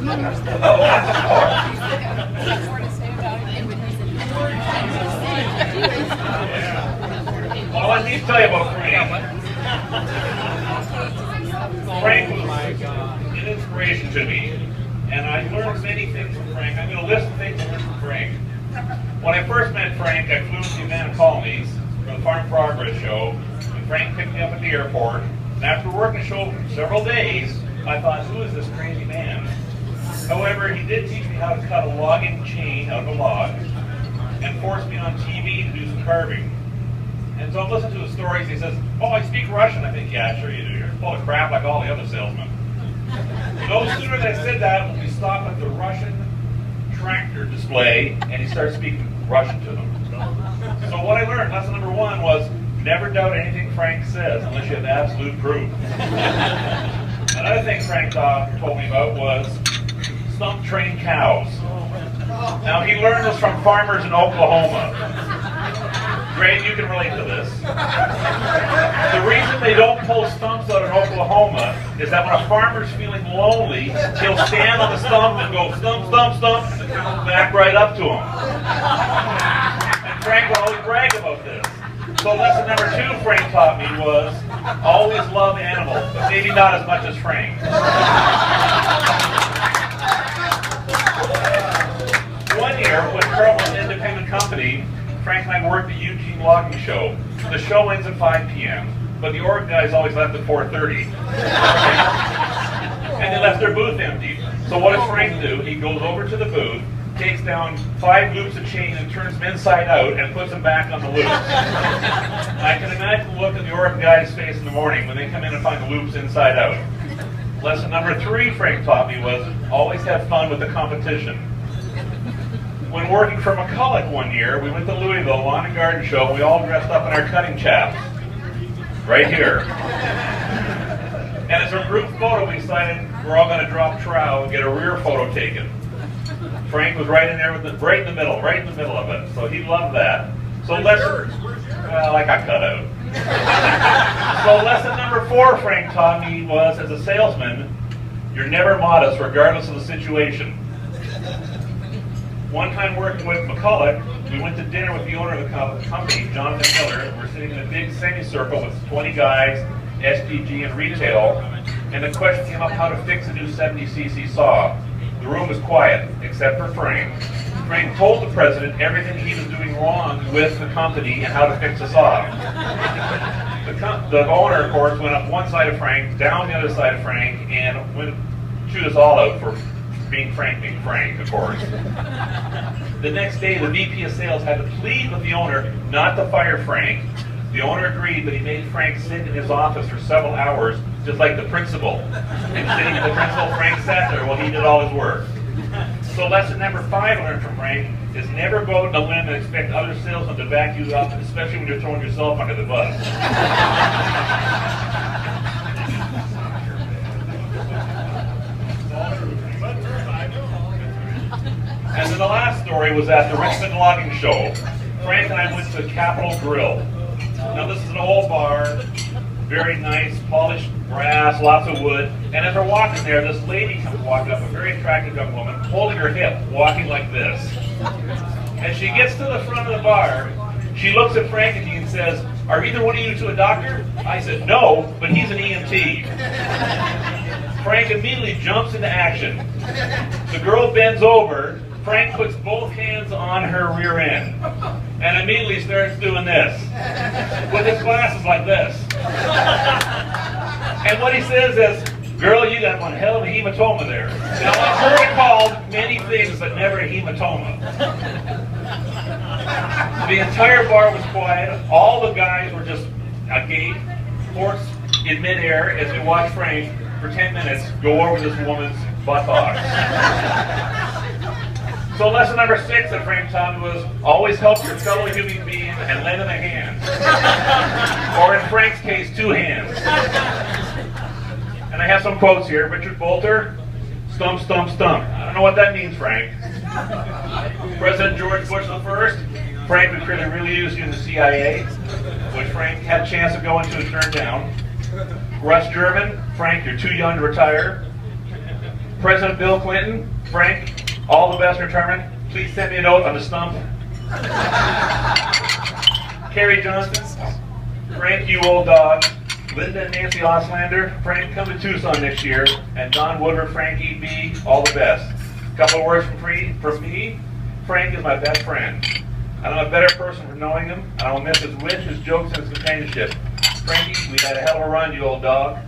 Well, let me tell you about Frank. Frank was an inspiration to me, and I learned many things from Frank. I'm going to list the things I learned from Frank. When I first met Frank, I flew to the Amana Colonies for the Farm Progress show, and Frank picked me up at the airport. And after working the show for several days, I thought, who is this crazy man? However, he did teach me how to cut a logging chain out of a log and forced me on TV to do some carving. And so I'm listening to his stories. He says, oh, I speak Russian. I think, yeah, sure you do. You're full of crap like all the other salesmen. No sooner than I said that, we stopped at the Russian tractor display, and he started speaking Russian to them. So what I learned, lesson number one, was never doubt anything Frank says unless you have absolute proof. Another thing Frank told me about was stump train cows. Now, he learned this from farmers in Oklahoma. Greg, you can relate to this. The reason they don't pull stumps out in Oklahoma is that when a farmer's feeling lonely, he'll stand on the stump and go stump, stump, stump, and come back right up to him. And Frank will always brag about this. So lesson number two Frank taught me was always love animals, but maybe not as much as Frank. One year, when Carl was an independent company, Frank and I worked the Eugene Logging Show. The show ends at 5 p.m., but the org guys always left at 4:30. And they left their booth empty. So what does Frank do? He goes over to the booth, takes down 5 loops of chain and turns them inside out and puts them back on the loops. I can imagine the look of the org guy's face in the morning when they come in and find the loops inside out. Lesson number 3 Frank taught me was always have fun with the competition. When working for McCulloch one year, we went to Louisville Lawn and Garden Show, and we all dressed up in our cutting chaps. Right here. And as a group photo, we decided we're all going to drop trow and get a rear photo taken. Frank was right in there, right in the middle of it. So he loved that. So well, I got cut out. So lesson number 4 Frank taught me was, as a salesman, you're never modest regardless of the situation. One time working with McCulloch, we went to dinner with the owner of the company, Jonathan Miller. We're sitting in a big semicircle with 20 guys, SPG and retail, and the question came up how to fix a new 70cc saw. The room was quiet, except for Frank. Frank told the president everything he was doing wrong with the company and how to fix the saw. The owner, of course, went up one side of Frank, down the other side of Frank, and chewed us all out for being Frank, of course. The next day, the VP of sales had to plead with the owner not to fire Frank. The owner agreed, but he made Frank sit in his office for several hours, just like the principal. And sitting with the principal, Frank sat there while he did all his work. So lesson number 5 I learned from Frank is never go out on a limb and expect other salesmen to back you up, especially when you're throwing yourself under the bus. And then the last story was at the Richmond Logging Show. Frank and I went to Capitol Grill. Now this is an old bar, very nice, polished brass, lots of wood. And as we're walking there, this lady comes walking up, a very attractive young woman, holding her hip, walking like this. As she gets to the front of the bar, she looks at Frank and says, "Are either one of you two a doctor?" I said, "No, but he's an EMT." Frank immediately jumps into action. The girl bends over. Frank puts both hands on her rear end and immediately starts doing this with his glasses like this. And what he says is, "Girl, you got one hell of a hematoma there." Now, I've heard it called many things, but never a hematoma. The entire bar was quiet. All the guys were just agape, horse in midair as we watched Frank for 10 minutes go over this woman's buttocks. So lesson number 6 that Frank taught me was always help your fellow human being and lend him a hand. Or in Frank's case, 2 hands. And I have some quotes here. Richard Bolter, stump, stump, stump. I don't know what that means, Frank. President George Bush I, Frank, we could really use you in the CIA, which Frank had a chance of going to and turned down. Russ German, Frank, you're too young to retire. President Bill Clinton, Frank, all the best in retirement. Please send me a note on the stump. Carrie Johnson, Frank, you old dog. Linda and Nancy Oslander, Frank, come to Tucson next year. And Don Woodward, Frank E.B., all the best. Couple of words from me. Frank is my best friend. And I'm a better person for knowing him, and I will miss his wit, his jokes, and his companionship. Frankie, we had a hell of a run, you old dog.